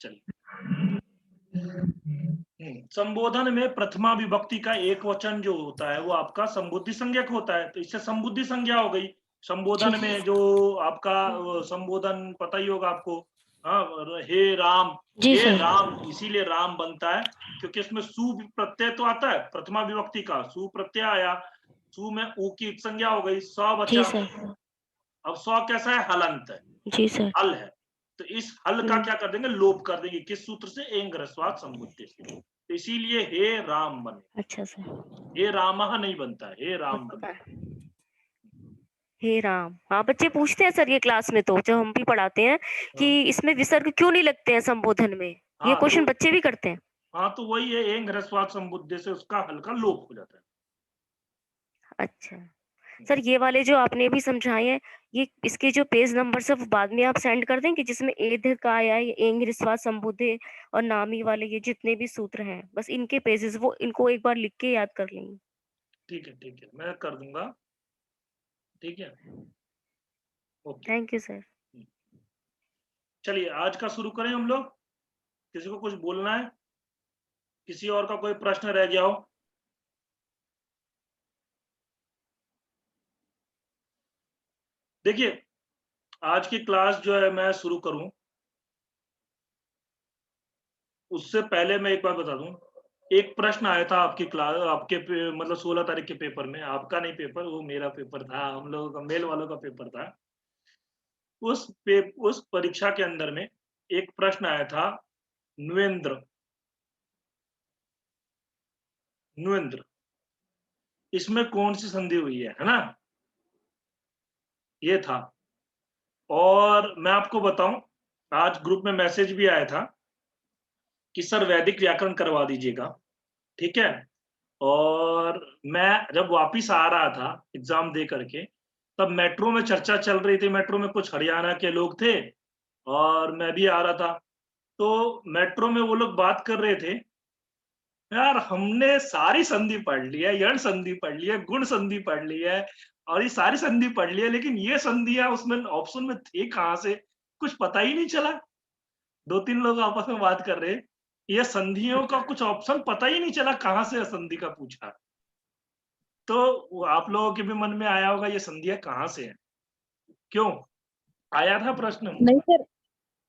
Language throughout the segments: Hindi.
चलिए, संबोधन में प्रथमा विभक्ति का एक वचन जो होता है वो आपका संबुद्धि संज्ञक होता है, तो इससे संबुद्धि संज्ञा हो गई। संबोधन में जो आपका संबोधन पता ही होगा आपको, हाँ, हे राम, जी हे सर। राम, इसीलिए राम बनता है क्योंकि इसमें सु प्रत्यय तो आता है, प्रथमा विभक्ति का सु प्रत्यय आया, सु में ऊ की संज्ञा हो गई, स जी बचा। सर। अब स कैसा है, हलंत है, जी सर। हल है, तो इस हल का क्या कर देंगे, लोप कर देंगे, किस सूत्र से, एंग ह्रस्वात् संबुद्धि से, तो इसीलिए हे राम बने, अच्छा सर। हे रामः नहीं बनता है, हे राम बनता है। हे राम, हाँ बच्चे पूछते हैं सर ये क्लास में, तो जब हम भी पढ़ाते हैं कि हाँ, इसमें विसर्ग क्यों नहीं लगते हैं संबोधन में, ये हाँ क्वेश्चन तो बच्चे भी करते हैं। हाँ तो वही है, एंग ह्रस्वात् संबुद्धि से उसका हल्का लोप हो जाता है। अच्छा सर, ये वाले जो आपने भी समझाए हैं, ये इसके जो पेज नंबर सब बाद में आप सेंड कर देंगे, जिसमें एध का आया है, एंग ह्रस्वात् संबुद्धि और नामी वाले ये जितने भी सूत्र हैं, बस इनके पेजेस वो इनको एक बार लिख के याद कर लेंगे। ठीक है, मैं कर दूंगा, ठीक है, ओके। Thank you sir. चलिए आज का शुरू करें हम लोग, किसी को कुछ बोलना है, किसी और का कोई प्रश्न रह गया हो? देखिए, आज की क्लास जो है मैं शुरू करूं उससे पहले मैं एक बात बता दूं, एक प्रश्न आया था आपकी क्लास, आपके मतलब 16 तारीख के पेपर में, आपका नहीं पेपर, वो मेरा पेपर था, हम लोगों का मेल वालों का पेपर था। उस परीक्षा के अंदर में एक प्रश्न आया था, नुवेंद्र, नुवेंद्र, इसमें कौन सी संधि हुई है ना, ये था। और मैं आपको बताऊं, आज ग्रुप में मैसेज भी आया था कि सर वैदिक व्याकरण करवा दीजिएगा, ठीक है। और मैं जब वापिस आ रहा था एग्जाम दे करके, तब मेट्रो में चर्चा चल रही थी, मेट्रो में कुछ हरियाणा के लोग थे और मैं भी आ रहा था, तो मेट्रो में वो लोग बात कर रहे थे, यार हमने सारी संधि पढ़ ली है, यण संधि पढ़ ली है, गुण संधि पढ़ ली है, और ये सारी संधि पढ़ ली है, लेकिन ये संधियां उसमें ऑप्शन में थी कहाँ से, कुछ पता ही नहीं चला। दो तीन लोग आपस में बात कर रहे, ये संधियों का कुछ ऑप्शन पता ही नहीं चला कहाँ से संधि का पूछा। तो आप लोगों के भी मन में आया होगा ये संधियां कहाँ से है, क्यों आया था प्रश्न? नहीं सर,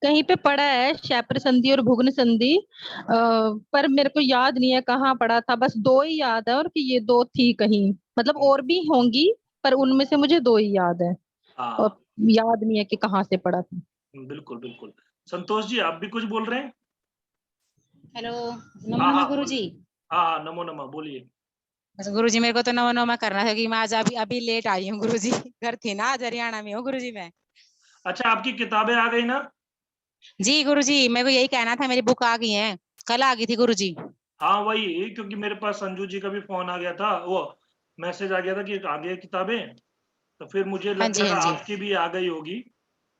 कहीं पे पढ़ा है क्षैप्र संधि और भुग्न संधि, पर मेरे को याद नहीं है कहाँ पढ़ा था, बस दो ही याद है और कि ये दो थी कहीं, मतलब और भी होंगी पर उनमें से मुझे दो ही याद है हाँ, और याद नहीं है कि कहाँ से पढ़ा था। बिल्कुल बिल्कुल। संतोष जी आप भी कुछ बोल रहे हैं? हेलो, हाँ नमो हाँ गुरु जी। बोलिए, हाँ हाँ नमो नमः बोलिए। बस गुरु जी, मेरे को तो नमो नमः करना था कि मैं आज अभी अभी लेट आई हूँ गुरु जी। घर थी ना, आज हरियाणा में हूँ गुरु जी मैं। अच्छा आपकी किताबें आ गई ना? जी गुरु जी, मेरे को यही कहना था, मेरी बुक आ गई है, कल आ गई थी गुरु जी। हाँ वही, क्योंकि मेरे पास संजू जी का भी फोन आ गया था, वो मैसेज आ गया था कि आ गई किताबें, तो फिर मुझे हाँ लग जी, गया हाँ था जी। आपकी भी आ गई होगी,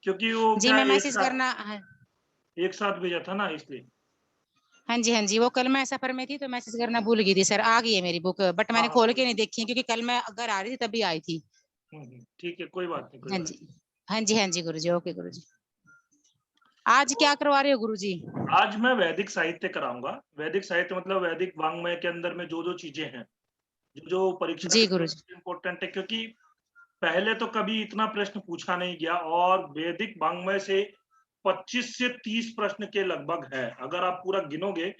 क्योंकि वो जी क्या मैं एक मैसेज साथ करना, हाँ। एक साथ भेजा था ना, इसलिए। हाँ जी, हाँ जी, वो कल मैं सफर में थी तो मैसेज करना भूल गई थी सर। आ गई है मेरी बुक, बट हाँ मैंने हाँ खोल कोई, के नहीं देखी है क्योंकि कल मैं घर आ रही थी तभी आई थी। ठीक है, कोई बात नहीं, कोई हाँ बात जी, हाँ जी, हाँ जी गुरु जी, ओके गुरु जी। आज क्या नहीं। करवा रहे हो गुरु जी? आज मैं वैदिक साहित्य कराऊंगा, वैदिक साहित्य मतलब वैदिक वांग्मय के अंदर में जो जो चीजें हैं, जो जो परीक्षा जी के गुरु जी। लिए इम्पोर्टेंट है, क्योंकि पहले तो कभी इतना प्रश्न पूछा नहीं गया, और वैदिक वांग्मय से 25 से 30 प्रश्न के लगभग है, अगर आप पूरा गिनोगे,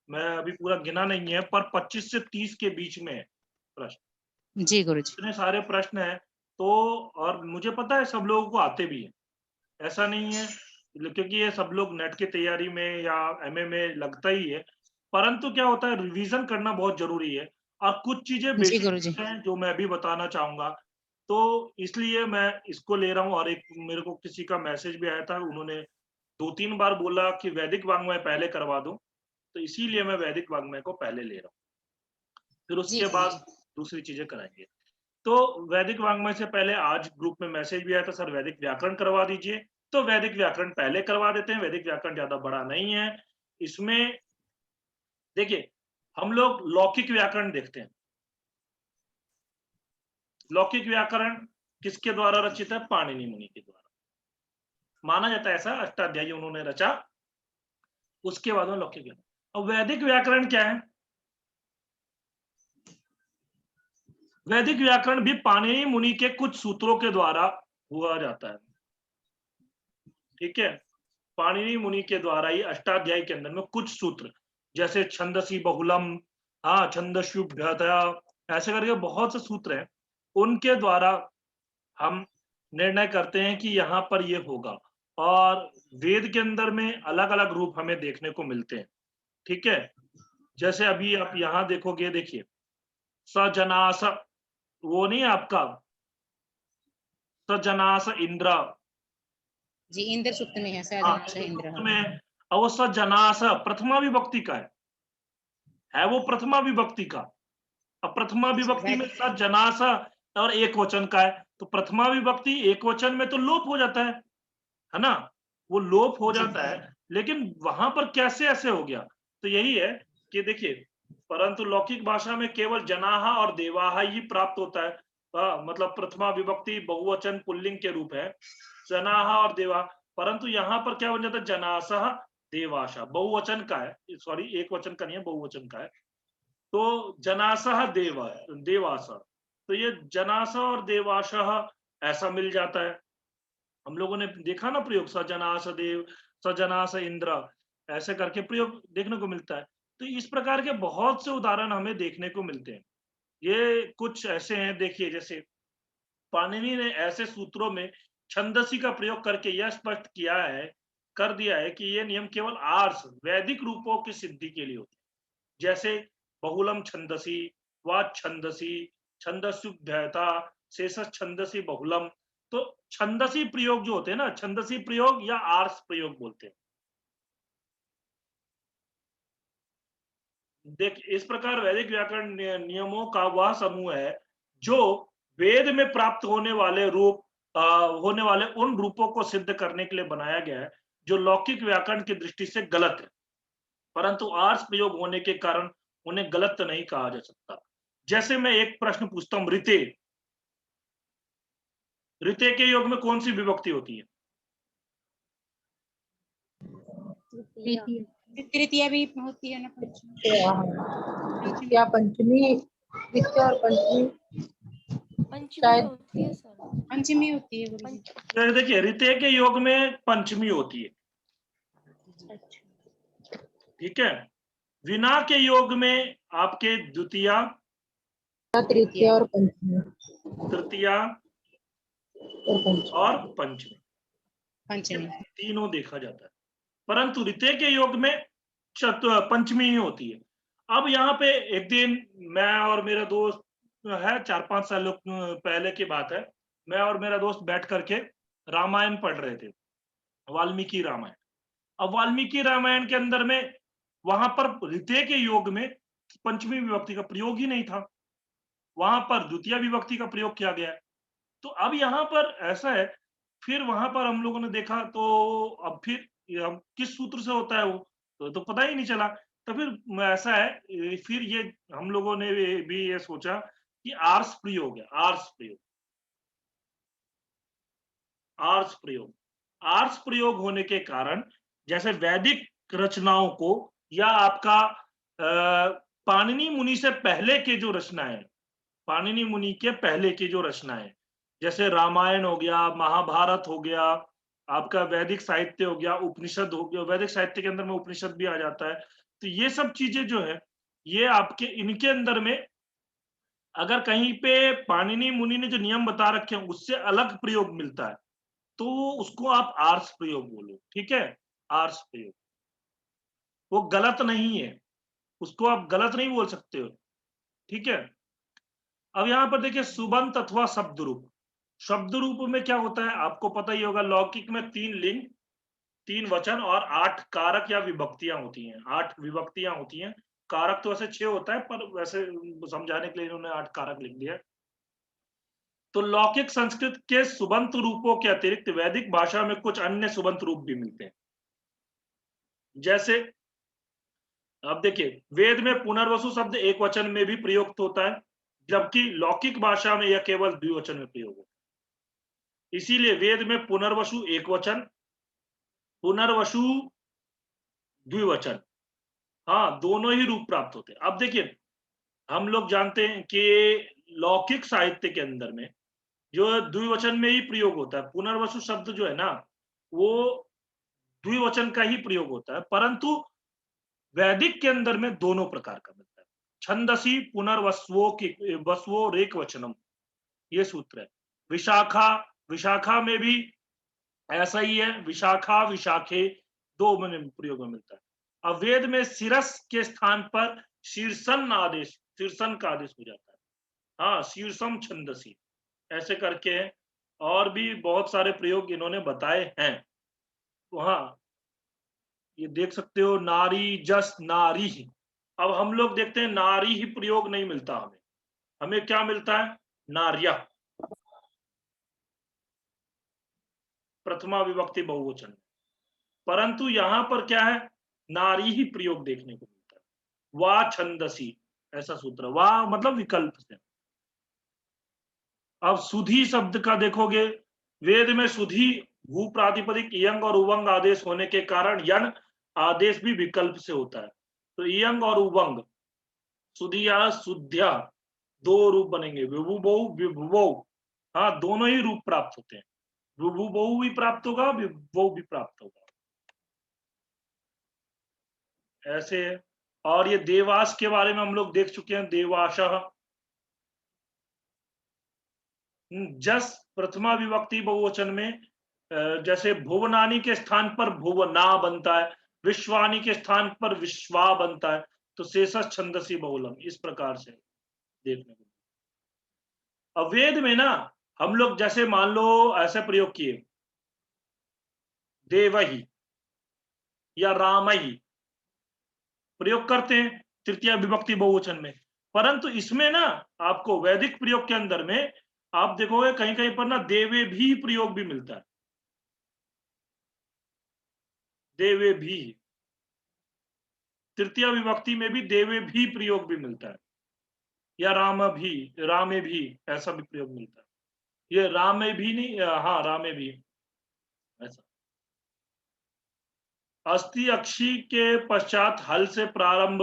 मैं अभी पूरा गिना नहीं है, पर 25 से 30 के बीच में है प्रश्न, जी गुरु जी। इतने सारे प्रश्न हैं। तो और मुझे पता है सब लोगों को आते भी हैं, ऐसा नहीं है, क्योंकि ये सब लोग नेट की तैयारी में या एमए में लगता ही है, परंतु क्या होता है, रिवीजन करना बहुत जरूरी है, और कुछ चीजें जी बेसिक गुरु जी। हैं जो मैं भी बताना चाहूंगा, तो इसलिए मैं इसको ले रहा हूँ। और एक मेरे को किसी का मैसेज भी आया था, उन्होंने 2-3 बार बोला कि वैदिक वाङ्मय पहले करवा दो, तो इसीलिए मैं वैदिक वाङ्मय को पहले ले रहा हूँ, फिर जी उसके गुरु बाद जी। दूसरी चीजें कराएंगे। तो वैदिक वाङ्मय से पहले आज ग्रुप में मैसेज भी आया था, सर वैदिक व्याकरण करवा दीजिए, तो वैदिक व्याकरण पहले करवा देते हैं। वैदिक व्याकरण ज्यादा बड़ा नहीं है, इसमें देखिए हम लोग लौकिक व्याकरण देखते हैं। लौकिक व्याकरण किसके द्वारा रचित है? पाणिनि मुनि के द्वारा, माना जाता है ऐसा, अष्टाध्यायी उन्होंने रचा, उसके बाद में लौकिक व्याकरण। अब वैदिक व्याकरण क्या है? वैदिक व्याकरण भी पाणिनि मुनि के कुछ सूत्रों के द्वारा हुआ जाता है। ठीक है, पाणिनि मुनि के द्वारा ही अष्टाध्यायी के अंदर में कुछ सूत्र, जैसे छंदसी बहुलम, हाँ छंदस्युभ्यतया, ऐसे करके बहुत से सूत्र हैं, उनके द्वारा हम निर्णय करते हैं कि यहाँ पर ये होगा। और वेद के अंदर में अलग अलग रूप हमें देखने को मिलते हैं। ठीक है, जैसे अभी आप यहाँ देखोगे, देखिए सजनास, वो नहीं है आपका सजनास इंद्र, जी इंद्र सूक्त में है हाँ सजनास इंद्र। सूक्त में, और वो सजनास प्रथमा विभक्ति का है वो प्रथमा विभक्ति का। अब प्रथमा विभक्ति में सजनास और एक वचन का है, तो प्रथमा विभक्ति एक वचन में तो लोप हो जाता है ना, वो लोप हो जाता है। लेकिन वहां पर कैसे ऐसे हो गया? तो यही है कि देखिए, परंतु लौकिक भाषा में केवल जनाहा और देवाहा ही प्राप्त होता है। मतलब प्रथमा विभक्ति बहुवचन पुल्लिंग के रूप है, जनाहा और देवा, परंतु यहाँ पर क्या बन जाता है? जनासह देवाशा, बहुवचन का है, सॉरी एक वचन का नहीं है, बहुवचन का है। तो जनासह देवासा, तो ये जनासह और देवाशह ऐसा मिल जाता है। हम लोगों ने देखा ना प्रयोग, सजनास देव, सजनास इंद्र, ऐसे करके प्रयोग देखने को मिलता है। तो इस प्रकार के बहुत से उदाहरण हमें देखने को मिलते हैं। ये कुछ ऐसे हैं, देखिए जैसे पाणिनि ने ऐसे सूत्रों में छंदसी का प्रयोग करके यह स्पष्ट कर दिया है कि ये नियम केवल आर्ष वैदिक रूपों की सिद्धि के लिए होते हैं। जैसे बहुलम छंदसी, वा छंदसी, छंदस्युभ्यता, शेष छंदसी बहुलम। तो छंदसी प्रयोग जो होते हैं ना, छंदसी प्रयोग या आर्ष प्रयोग बोलते हैं। देख, इस प्रकार वैदिक व्याकरण नियमों का वह समूह है जो वेद में प्राप्त होने वाले होने वाले उन रूपों को सिद्ध करने के लिए बनाया गया है, जो लौकिक व्याकरण की दृष्टि से गलत है, परंतु आर्ष प्रयोग होने के कारण उन्हें गलत नहीं कहा जा सकता। जैसे मैं एक प्रश्न पूछता हूं, ऋते, ऋते के योग में कौन सी विभक्ति होती है? तृतीया भी होती है ना, क्या पंचमी, द्वितीया और पंचमी पंचमी होती है सर, पंचमी होती है गुरुजी। तो देखिए, ऋते के योग में पंचमी होती है। ठीक है, विना के योग में आपके द्वितीया, तृतीया और पंचमी, तृतीया और पंचमी, तीनों देखा जाता है, परंतु ऋते के योग में पंचमी ही होती है। अब यहाँ पे एक दिन मैं और मेरा दोस्त है, 4-5 साल पहले की बात है, मैं और मेरा दोस्त बैठ करके रामायण पढ़ रहे थे, वाल्मीकि रामायण। अब वाल्मीकि रामायण के अंदर में वहां पर ऋते के योग में पंचमी विभक्ति का प्रयोग ही नहीं था, वहां पर द्वितीय विभक्ति का प्रयोग किया गया है। तो अब यहाँ पर ऐसा है, फिर वहां पर हम लोगों ने देखा, तो अब फिर किस सूत्र से होता है वो तो पता ही नहीं चला। तो फिर ऐसा है, फिर ये हम लोगों ने भी ये सोचा कि आर्ष प्रयोग है, आर्ष प्रयोग, आर्ष प्रयोग, आर्ष प्रयोग होने के कारण जैसे वैदिक रचनाओं को या आपका पाणिनि मुनि से पहले के जो रचनाएं, पाणिनि मुनि के पहले की जो रचनाएं, जैसे रामायण हो गया, महाभारत हो गया, आपका वैदिक साहित्य हो गया, उपनिषद हो गया, वैदिक साहित्य के अंदर में उपनिषद भी आ जाता है। तो ये सब चीजें जो है, ये आपके इनके अंदर में अगर कहीं पे पाणिनि मुनि ने जो नियम बता रखे हैं उससे अलग प्रयोग मिलता है, तो उसको आप आर्ष प्रयोग बोलो। ठीक है, आर्ष प्रयोग, वो गलत नहीं है, उसको आप गलत नहीं बोल सकते हो। ठीक है, अब यहाँ पर देखिए, सुबंत अथवा शब्द रूप, शब्द रूप में क्या होता है आपको पता ही होगा, लौकिक में 3 लिंग, 3 वचन और 8 कारक या विभक्तियां होती हैं, 8 विभक्तियां होती हैं। कारक तो वैसे 6 होता है, पर वैसे समझाने के लिए इन्होंने 8 कारक लिख दिया। तो लौकिक संस्कृत के सुबंत रूपों के अतिरिक्त वैदिक भाषा में कुछ अन्य सुबंत रूप भी मिलते हैं। जैसे अब देखिए, वेद में पुनर्वसु शब्द एक वचन में भी प्रयुक्त होता है, जबकि लौकिक भाषा में यह केवल द्विवचन में प्रयोग होता है। इसीलिए वेद में पुनर्वसु एक वचन, पुनर्वसु द्विवचन, हाँ दोनों ही रूप प्राप्त होते हैं। अब देखिए हम लोग जानते हैं कि लौकिक साहित्य के अंदर में जो द्विवचन में ही प्रयोग होता है, पुनर्वसु शब्द जो है ना वो द्विवचन का ही प्रयोग होता है, परंतु वैदिक के अंदर में दोनों प्रकार का मिलता है। छंदसी पुनर्वसुओं की वसुओ रेक वचनम, ये सूत्र है। विशाखा, विशाखा में भी ऐसा ही है, विशाखा विशाखे दो में प्रयोग में मिलता है। अब वेद में शिरस के स्थान पर शीर्षन आदेश, शीर्षन का आदेश हो जाता है। हाँ, शीर्षम छंदसी, ऐसे करके और भी बहुत सारे प्रयोग इन्होंने बताए हैं। तो हाँ, ये देख सकते हो नारी जस नारी ही। अब हम लोग देखते हैं नारी ही प्रयोग नहीं मिलता हमें, हमें क्या मिलता है? नार्या, प्रथमा विभक्ति बहुवचन। परंतु यहां पर क्या है? नारी ही प्रयोग देखने को मिलता है। वा छंदसी, ऐसा सूत्र, वा मतलब विकल्प से। अब सुधी शब्द का देखोगे, वेद में सुधी भू प्रातिपदिक यंग और उवंग आदेश होने के कारण यण आदेश भी विकल्प से होता है। तो यंग और उवंग, सुधिया सुध्या, दो रूप बनेंगे, विभुबहु विभुबहु, हाँ दोनों ही रूप प्राप्त होते हैं। विभुबहु भी प्राप्त होगा, विभुबहु भी प्राप्त होगा, ऐसे है। और ये देवास के बारे में हम लोग देख चुके हैं, देवाशः, जस प्रथमा विभक्ति बहुवचन में जैसे भुवनानी के स्थान पर भुवना बनता है, विश्वानी के स्थान पर विश्वा बनता है, तो शेषस छंदसी बहुलम, इस प्रकार से देखने को। अब वेद में ना हम लोग जैसे मान लो ऐसे प्रयोग किए, देवही या रामही प्रयोग करते हैं तृतीय विभक्ति बहुवचन में, परंतु इसमें ना आपको वैदिक प्रयोग के अंदर में आप देखोगे कहीं कहीं पर ना देवे भी प्रयोग भी मिलता है, देवे भी, तृतीय विभक्ति में भी देवे भी प्रयोग भी मिलता है, या राम भी, रामे भी, ऐसा भी प्रयोग मिलता है। ये रामे भी नहीं, हाँ रामे भी, ऐसा। अस्थि अक्षी के पश्चात हल से प्रारंभ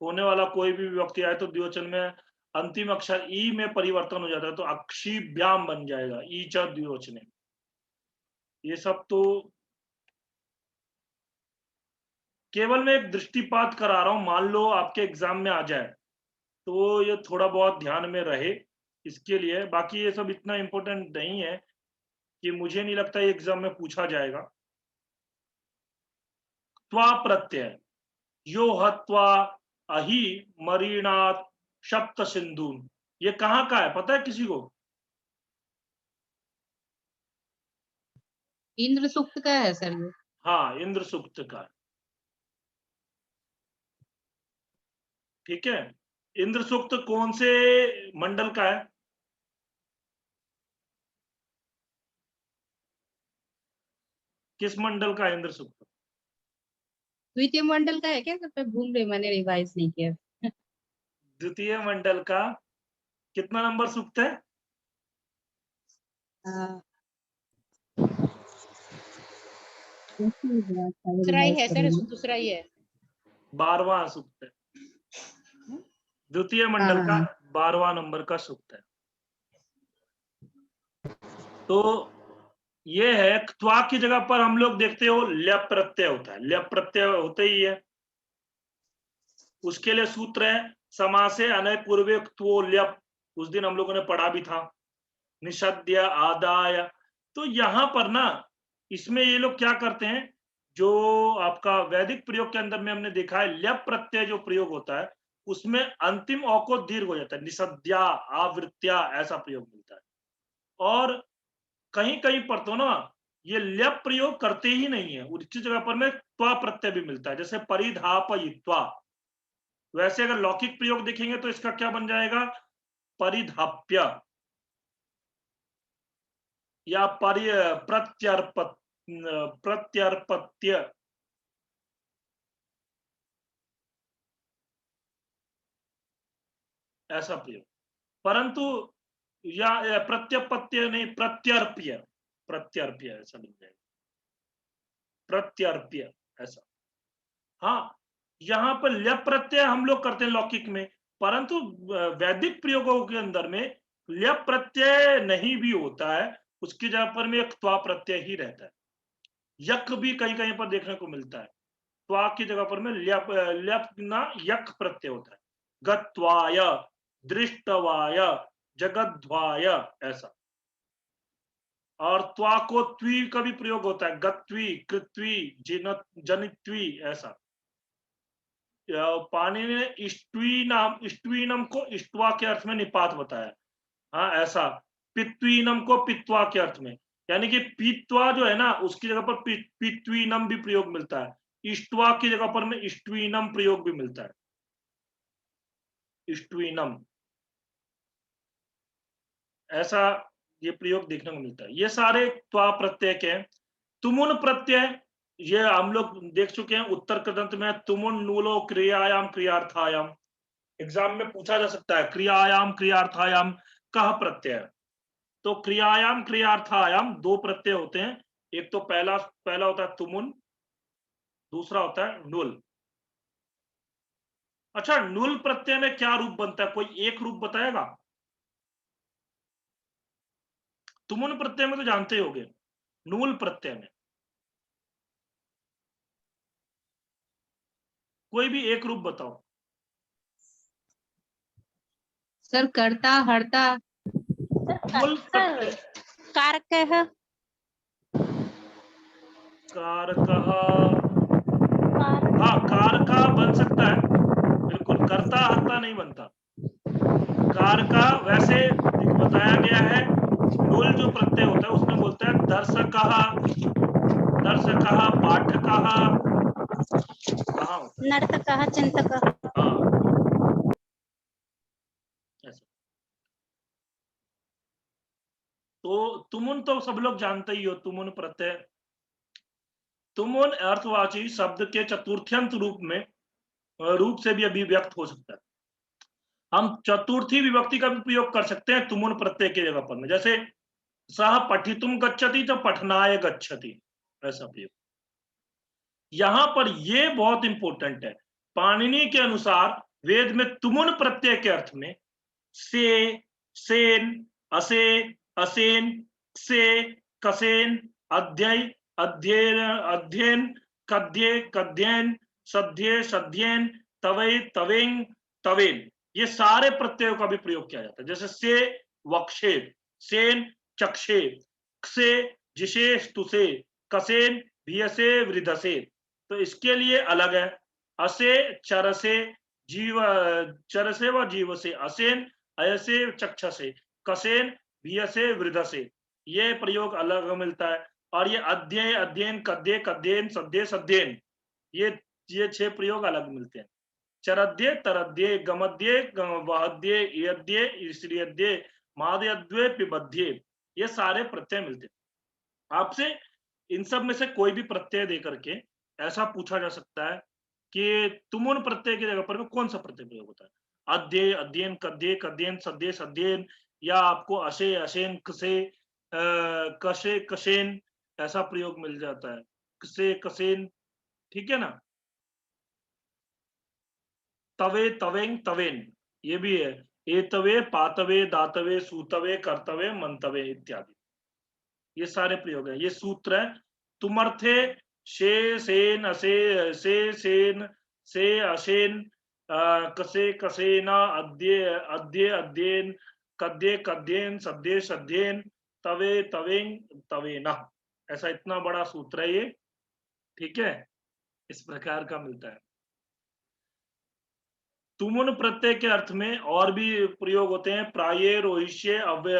होने वाला कोई भी विभक्ति आए तो द्विवचन में अंतिम अक्षर ई में परिवर्तन हो जाता है, तो अक्षीभ्याम बन जाएगा, ई च द्विवचन। ये सब तो केवल मैं एक दृष्टिपात करा रहा हूं, मान लो आपके एग्जाम में आ जाए तो ये थोड़ा बहुत ध्यान में रहे इसके लिए। बाकी ये सब इतना इंपॉर्टेंट नहीं है कि मुझे नहीं लगता ये एग्जाम में पूछा जाएगा। त्वा प्रत्यय, यो हत्वा अहि मरीणात सप्त सिंधुन, ये कहाँ का है पता है किसी को? इंद्र सूक्त का है सर ये। हाँ, इंद्र सूक्त का है, ठीक है। इंद्र सूक्त कौन से मंडल का है? किस मंडल का है इंद्र सूक्त? द्वितीय मंडल का है क्या सर? मैं भूल रही, मैंने रिवाइज नहीं किया। द्वितीय मंडल का कितना नंबर सूक्त है? दूसरा ही है सर, दूसरा ही है। 12वां सूक्त है, द्वितीय मंडल का 12वां नंबर का सूक्त है। तो ये है, त्वा की जगह पर हम लोग देखते हो ल्यप प्रत्यय होता है, ल्यप प्रत्यय होते ही है। उसके लिए सूत्र है समासे अनय पूर्वे त्वो ल्यप, उस दिन हम लोगों ने पढ़ा भी था, निषद्य आदाय। तो यहां पर ना इसमें ये लोग क्या करते हैं, जो आपका वैदिक प्रयोग के अंदर में हमने देखा है ल्यप प्रत्यय जो प्रयोग होता है उसमें अंतिम अ को दीर्घ हो जाता है, निषद्या आवृत्या, ऐसा प्रयोग मिलता है। और कहीं कहीं पर तो ना ये ल्यप प्रयोग करते ही नहीं है, उसकी जगह पर में त्वा प्रत्यय भी मिलता है, जैसे परिधापयित्वा। वैसे अगर लौकिक प्रयोग देखेंगे तो इसका क्या बन जाएगा? परिधाप्य या प्रत्यर्पत्य, ऐसा प्रयोग। परंतु या प्रत्यपत्य नहीं, प्रत्यर्प्य, प्रत्यर्प्य ऐसा बन जाएगा, प्रत्यर्प्य ऐसा। हाँ, यहाँ पर ल्यप प्रत्यय हम लोग करते हैं लौकिक में, परंतु वैदिक प्रयोगों के अंदर में ल्यप प्रत्यय नहीं भी होता है, उसकी जगह पर में एक त्वा प्रत्यय ही रहता है। यक भी कहीं कहीं पर देखने को मिलता है, त्वा की जगह पर में ल्यप ल्यप ना यक प्रत्यय होता है। गत्वाय, दृष्टवाय, जगद्ध्वाय, ऐसा। और त्वा को त्वी का भी प्रयोग होता है, गत्वी, कृत्वी, जनित्वी, ऐसा। पाणिनि ने इष्ट्वीनम को इष्ट्वा के अर्थ में निपात बताया। हाँ, ऐसा। पित्वीनम को पित्वा के अर्थ में, यानी कि पीत्वा जो है ना, उसकी जगह पर पित्वीनम भी प्रयोग मिलता है। इष्ट्वा की जगह पर में इष्ट्वीनम प्रयोग भी मिलता है, इष्ट्वीनम, ऐसा ये प्रयोग देखने को मिलता है। ये सारे त्वा प्रत्यय के हैं। तुमुन प्रत्यय, ये हम लोग देख चुके हैं उत्तर कृदंत में, तुमुन नूलो क्रियायाम क्रियार्थायाम। एग्जाम में पूछा जा सकता है क्रियायाम क्रियार्थायाम कह प्रत्यय। तो क्रियायाम क्रियार्थायाम दो प्रत्यय होते हैं, एक तो पहला होता है तुमुन, दूसरा होता है नुल। अच्छा, नुल प्रत्यय में क्या रूप बनता है, कोई एक रूप बताएगा? तुमुन प्रत्यय में तो जानते ही होंगे, नूल प्रत्यय में कोई भी एक रूप बताओ। सर कर्ता हर्ता। नूल प्रत्यय, कारकः, कारकः, हाँ कारका बन सकता है, बिल्कुल। कर्ता हर्ता नहीं बनता। कारका वैसे बताया गया है, नूल जो प्रत्यय होता है उसमें बोलता है दर्शकः, दर्शकः, पाठकः, कहाँ होता है? नर्तकः, चिन्तकः। हाँ, ऐसा। तो तुमुन तो सब लोग जानते ही हो, तुमुन प्रत्यय। तुमुन अर्थवाची शब्द के चतुर्थ्यंत रूप से भी अभिव्यक्त हो सकता है। हम चतुर्थी विभक्ति का भी प्रयोग कर सकते हैं तुमुन प्रत्यय की जगह पर में, जैसे सह पठितुम गच्छति तो पठनाय गच्छति, ऐसा प्रयोग। यहां पर ये बहुत इंपॉर्टेंट है, पाणिनि के अनुसार वेद में तुमुन प्रत्यय के अर्थ में से, सेन, असे, असेन, से, कसेन, अध्यय, अध्ययन, अध्ययन, कद्ये, कद्येन, सद्ये, सद्येन, तवे, तवें, तवेन, ये सारे प्रत्ययों का भी प्रयोग किया जाता है। जैसे से वक्षे, सेन चक्षे, से जिशे स्तुसे, कसेन भियसे वृद्धसे, तो इसके लिए अलग है। असे चरसे, जीव चरसे व जीव से, असेन अयसे चक्षसे, कसेन भियसे वृद्धसे, ये प्रयोग अलग मिलता है। और ये अध्यय, अध्ययन, कद्ये, कद्येन, सद्ये, सद्येन, ये 6 प्रयोग अलग मिलते हैं। चरद्ये, तरद्ये, गमद्ये, वहद्ये, इयद्ये, श्रीयद्ये, मादयद्ये, पिबद्ये, ये सारे प्रत्यय मिलते हैं। आपसे इन सब में से कोई भी प्रत्यय देकर के ऐसा पूछा जा सकता है कि तुमुन प्रत्यय की जगह पर में कौन सा प्रत्यय प्रयोग होता है। अध्यय, अध्ययन, कद्ये, कद्येन, सद्ये, सद्येन, या आपको अशे, अशेन, कसे, कशे, कशेन, ऐसा प्रयोग मिल जाता है, कसे, कसेन, ठीक है ना। तवे, तवें, तवेन, ये भी है। एतवे, पातवे, दातवे, सूतवे, कर्तवे, मंतवे इत्यादि, ये सारे प्रयोग है। ये सूत्र है। तुमर्थे शे, सेन, असे, से, सेन, से, अशेन, कसे, कसेना, अद्ये, अद्ये, अध्ययन, कद्ये, कद्येन, सद्ये, सद्येन, तवे, तवें, तवेना, ऐसा इतना बड़ा सूत्र है ये, ठीक है, इस प्रकार का मिलता है। तुमुन प्रत्यय के अर्थ में और भी प्रयोग होते हैं, प्राये, रोहिष्ये, अव्यय,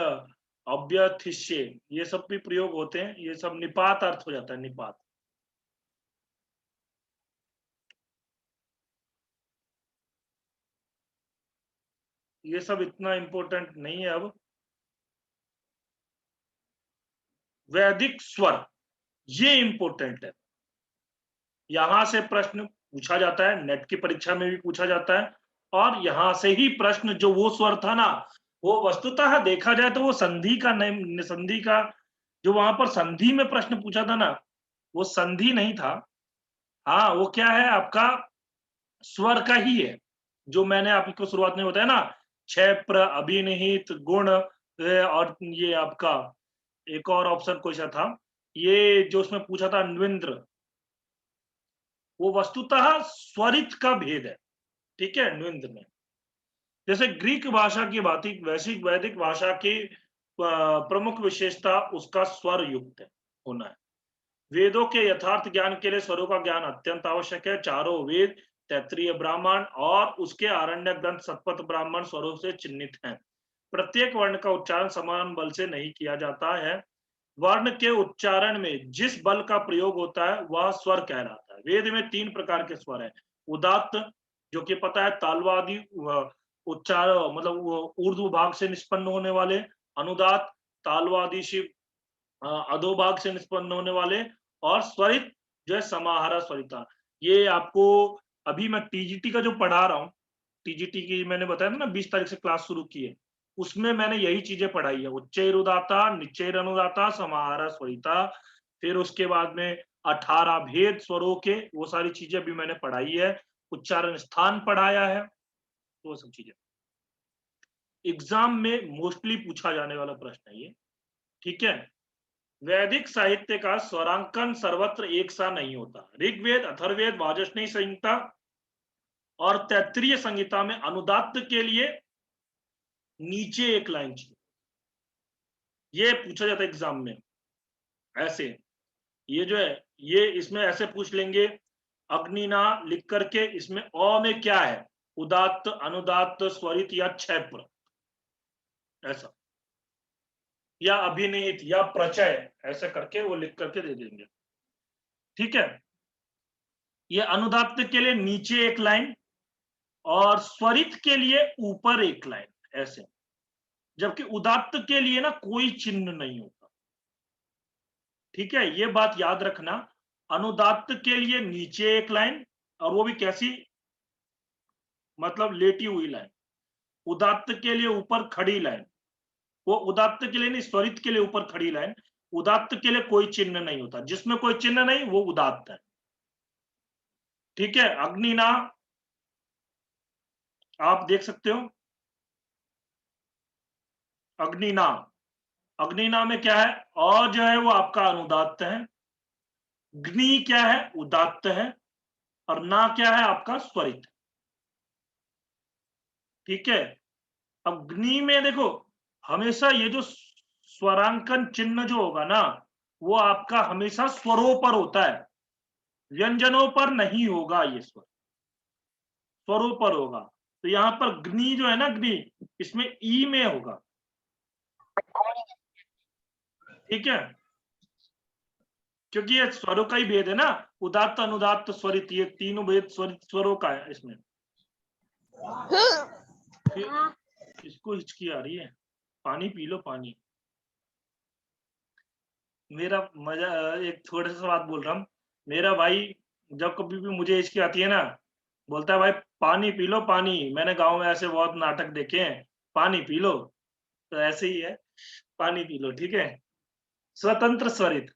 अव्यथिष्ये, ये सब भी प्रयोग होते हैं। ये सब निपात अर्थ हो जाता है, निपात। ये सब इतना इंपॉर्टेंट नहीं है। अब वैदिक स्वर, ये इंपॉर्टेंट है, यहां से प्रश्न पूछा जाता है, नेट की परीक्षा में भी पूछा जाता है। और यहां से ही प्रश्न, जो वो स्वर था ना, वो वस्तुतः देखा जाए तो वो संधि का नहीं, संधि का जो वहां पर संधि में प्रश्न पूछा था ना, वो संधि नहीं था, हाँ, वो क्या है आपका स्वर का ही है, जो मैंने आपको शुरुआत में बताया ना, क्षैप्र, अभिनिहित, गुण और ये आपका एक और ऑप्शन कोई सा था, ये जो उसमें पूछा था न्विन्द्र, वो वस्तुतः स्वरित का भेद है, ठीक है, न्विन्द्र में। जैसे ग्रीक भाषा की भांति वैदिक भाषा की प्रमुख विशेषता उसका स्वर युक्त होना है। वेदों के यथार्थ ज्ञान के लिए स्वरों का ज्ञान अत्यंत आवश्यक है। चारों वेद, तैत्तिरीय ब्राह्मण और उसके आरण्यक ग्रंथ शतपथ ब्राह्मण स्वरों से चिन्हित हैं। प्रत्येक वर्ण का उच्चारण समान बल से नहीं किया जाता है। वर्ण के उच्चारण में जिस बल का प्रयोग होता है वह स्वर कहलाता है। वेद में 3 प्रकार के स्वर हैं। उदात्त, जो कि पता है तालवादी उच्चार मतलब ऊर्ध्व भाग से निष्पन्न होने वाले, अनुदात तालवादी शिव अधोभाग से निष्पन्न होने वाले, और स्वरित जो है समाहारा स्वरिता। ये आपको अभी मैं टीजीटी का जो पढ़ा रहा हूँ, टीजीटी की मैंने बताया था ना 20 तारीख से क्लास शुरू की है, उसमें मैंने यही चीजें पढ़ाई है। उच्चैरुदाता, निच्चैरनुदाता, समाहारा स्वरिता, फिर उसके बाद में 18 भेद स्वरों के, वो सारी चीजें भी मैंने पढ़ाई है। उच्चारण स्थान पढ़ाया है, तो वो सब चीजें एग्जाम में मोस्टली पूछा जाने वाला प्रश्न है ये, ठीक है। वैदिक साहित्य का स्वरांकन सर्वत्र एक सा नहीं होता। ऋग्वेद, अथर्ववेद, वाजस्नेयी संहिता और तैत्तिरीय संहिता में अनुदात्त के लिए नीचे एक लाइन चाहिए, ये पूछा जाता है एग्जाम में। ऐसे ये जो है, ये इसमें ऐसे पूछ लेंगे, अग्निना लिख करके इसमें अ में क्या है, उदात्त, अनुदात्त, स्वरित या क्षैप्र, ऐसा, या अभिनिहित या प्रचय, ऐसे करके वो लिख करके दे देंगे, ठीक है। ये अनुदात्त के लिए नीचे एक लाइन और स्वरित के लिए ऊपर एक लाइन, ऐसे। जबकि उदात्त के लिए ना कोई चिन्ह नहीं होता, ठीक है, ये बात याद रखना। अनुदात्त के लिए नीचे एक लाइन, और वो भी कैसी, मतलब लेटी हुई लाइन। उदात्त के लिए ऊपर खड़ी लाइन, वो उदात्त के लिए नहीं, स्वरित के लिए ऊपर खड़ी लाइन। उदात्त के लिए कोई चिन्ह नहीं होता, जिसमें कोई चिन्ह नहीं वो उदात्त है, ठीक है। अग्निना आप देख सकते हो, अग्निना, अग्निना में क्या है, और जो है वो आपका अनुदात्त है, ग्नि क्या है, उदात्त है, और ना क्या है आपका स्वरित, ठीक है। अब ग्नि में देखो, हमेशा ये जो स्वरांकन चिन्ह जो होगा ना, वो आपका हमेशा स्वरों पर होता है, व्यंजनों पर नहीं होगा, ये स्वर स्वरों पर होगा। तो यहाँ पर ग्नि जो है ना, ग्नि इसमें ई में होगा, ठीक है, क्योंकि ये स्वरों का ही भेद है ना, उदात्त, अनुदात्त, स्वरित, ये तीनों भेद स्वरों का है इसमें। इसको हिचकी आ रही है, पानी पी लो, पानी। मेरा मजा, एक थोड़ा सा बात बोल रहा हूँ, मेरा भाई जब कभी भी मुझे हिचकी आती है ना, बोलता है भाई पानी पी लो, पानी। मैंने गांव में ऐसे बहुत नाटक देखे हैं, पानी पी लो, तो ऐसे ही है, पानी पी लो, ठीक है। स्वतंत्र स्वरित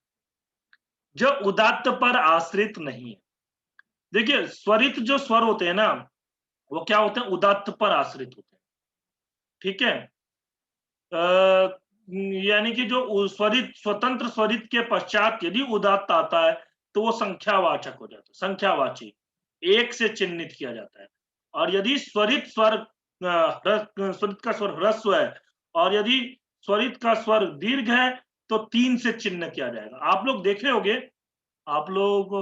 जो उदात्त पर आश्रित नहीं है। देखिए स्वरित जो स्वर होते हैं ना, वो क्या होते हैं, उदात्त पर आश्रित होते हैं, ठीक है। यानी कि जो स्वरित, स्वतंत्र स्वरित के पश्चात यदि उदात्त आता है तो वो संख्यावाचक हो जाता है, संख्यावाची, एक से चिन्हित किया जाता है। और यदि स्वरित स्वर स्वरित का स्वर ह्रस्व है और यदि स्वरित का स्वर दीर्घ है तो 3 से चिन्ह किया जाएगा। आप लोग देखे होंगे, आप लोग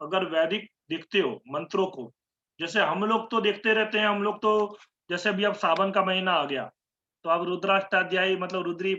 अगर वैदिक देखते हो मंत्रों को, जैसे हम लोग तो देखते रहते हैं, हम लोग तो जैसे अभी अब सावन का महीना आ गया तो अब रुद्राष्टाध्यायी मतलब रुद्री